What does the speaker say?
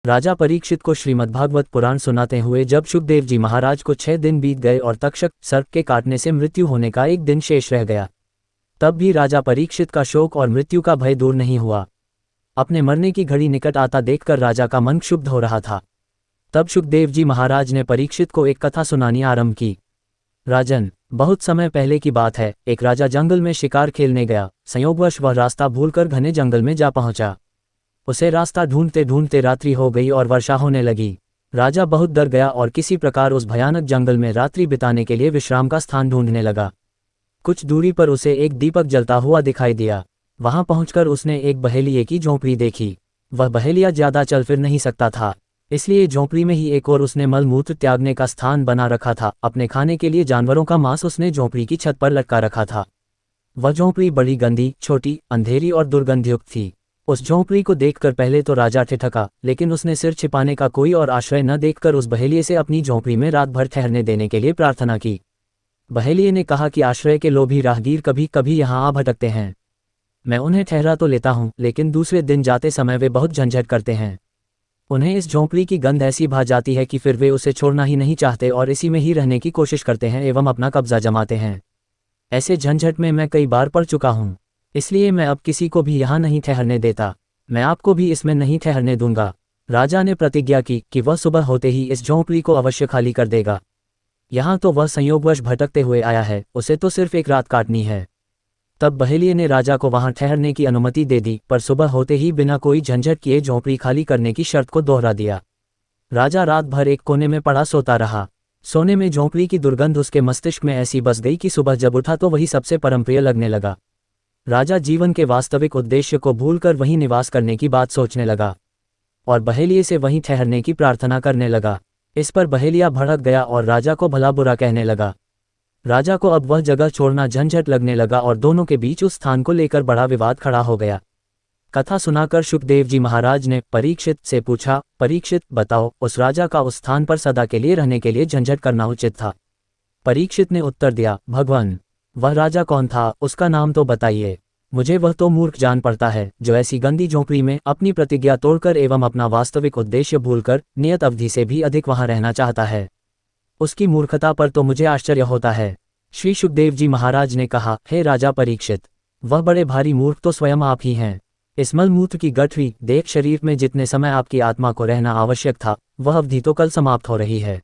राजा परीक्षित को श्रीमद्भागवत पुराण सुनाते हुए जब शुकदेव जी महाराज को 6 दिन बीत गए और तक्षक सर्प के काटने से मृत्यु होने का एक दिन शेष रह गया, तब भी राजा परीक्षित का शोक और मृत्यु का भय दूर नहीं हुआ। अपने मरने की घड़ी निकट आता देखकर राजा का मन क्षुब्ध हो रहा था। तब शुकदेव जी महाराज ने परीक्षित को एक कथा सुनानी आरंभ की। राजन, बहुत समय पहले की बात है, एक राजा जंगल में शिकार खेलने गया। संयोगवश वह रास्ता भूलकर घने जंगल में जा पहुंचा। उसे रास्ता ढूंढते ढूंढते रात्रि हो गई और वर्षा होने लगी। राजा बहुत डर गया और किसी प्रकार उस भयानक जंगल में रात्रि बिताने के लिए विश्राम का स्थान ढूंढने लगा। कुछ दूरी पर उसे एक दीपक जलता हुआ दिखाई दिया। वहां पहुंचकर उसने एक बहेलिये की झोंपड़ी देखी। वह बहेलिया ज्यादा चल फिर नहीं सकता था, इसलिए झोंपड़ी में ही एक और उसने मलमूत्र त्यागने का स्थान बना रखा था। अपने खाने के लिए जानवरों का मांस उसने झोंपड़ी की छत पर लटका रखा था। वह झोंपड़ी बड़ी गंदी, छोटी, अंधेरी और दुर्गंधयुक्त थी। उस झोंपड़ी को देखकर पहले तो राजा ठिठका, लेकिन उसने सिर छिपाने का कोई और आश्रय न देखकर उस बहेलिये से अपनी झोंपड़ी में रात भर ठहरने देने के लिए प्रार्थना की। बहेलिये ने कहा कि आश्रय के लोभी राहगीर कभी कभी यहाँ आ भटकते हैं। मैं उन्हें ठहरा तो लेता हूँ, लेकिन दूसरे दिन जाते समय वे बहुत झंझट करते हैं। उन्हें इस झोंपड़ी की गंध ऐसी भा जाती है कि फिर वे उसे छोड़ना ही नहीं चाहते और इसी में ही रहने की कोशिश करते हैं एवं अपना कब्जा जमाते हैं। ऐसे झंझट में मैं कई बार पड़ चुका हूँ, इसलिए मैं अब किसी को भी यहाँ नहीं ठहरने देता। मैं आपको भी इसमें नहीं ठहरने दूंगा। राजा ने प्रतिज्ञा की कि वह सुबह होते ही इस झोंपड़ी को अवश्य खाली कर देगा। यहाँ तो वह संयोगवश भटकते हुए आया है, उसे तो सिर्फ एक रात काटनी है। तब बहेलिये ने राजा को वहां ठहरने की अनुमति दे दी, पर सुबह होते ही बिना कोई झंझट किए झोंपड़ी खाली करने की शर्त को दोहरा दिया। राजा रात भर एक कोने में पड़ा सोता रहा। सोने में झोंपड़ी की दुर्गंध उसके मस्तिष्क में ऐसी बस गई कि सुबह जब उठा तो वही सबसे परमप्रिय लगने लगा। राजा जीवन के वास्तविक उद्देश्य को भूलकर वहीं निवास करने की बात सोचने लगा और बहेलिये से वहीं ठहरने की प्रार्थना करने लगा। इस पर बहेलिया भड़क गया और राजा को भला बुरा कहने लगा। राजा को अब वह जगह छोड़ना झंझट लगने लगा और दोनों के बीच उस स्थान को लेकर बड़ा विवाद खड़ा हो गया। कथा सुनाकर शुकदेव जी महाराज ने परीक्षित से पूछा, परीक्षित बताओ, उस राजा का उस स्थान पर सदा के लिए रहने के लिए झंझट करना उचित था? परीक्षित ने उत्तर दिया, भगवान, वह राजा कौन था, उसका नाम तो बताइए। मुझे वह तो मूर्ख जान पड़ता है जो ऐसी गंदी झोंपड़ी में अपनी प्रतिज्ञा तोड़कर एवं अपना वास्तविक उद्देश्य भूलकर नियत अवधि से भी अधिक वहां रहना चाहता है। उसकी मूर्खता पर तो मुझे आश्चर्य होता है। श्री शुकदेव जी महाराज ने कहा, हे राजा परीक्षित, वह बड़े भारी मूर्ख तो स्वयं आप ही हैं। इस मलमूत्र की गठरी देख शरीर में जितने समय आपकी आत्मा को रहना आवश्यक था, वह अवधि तो कल समाप्त हो रही है।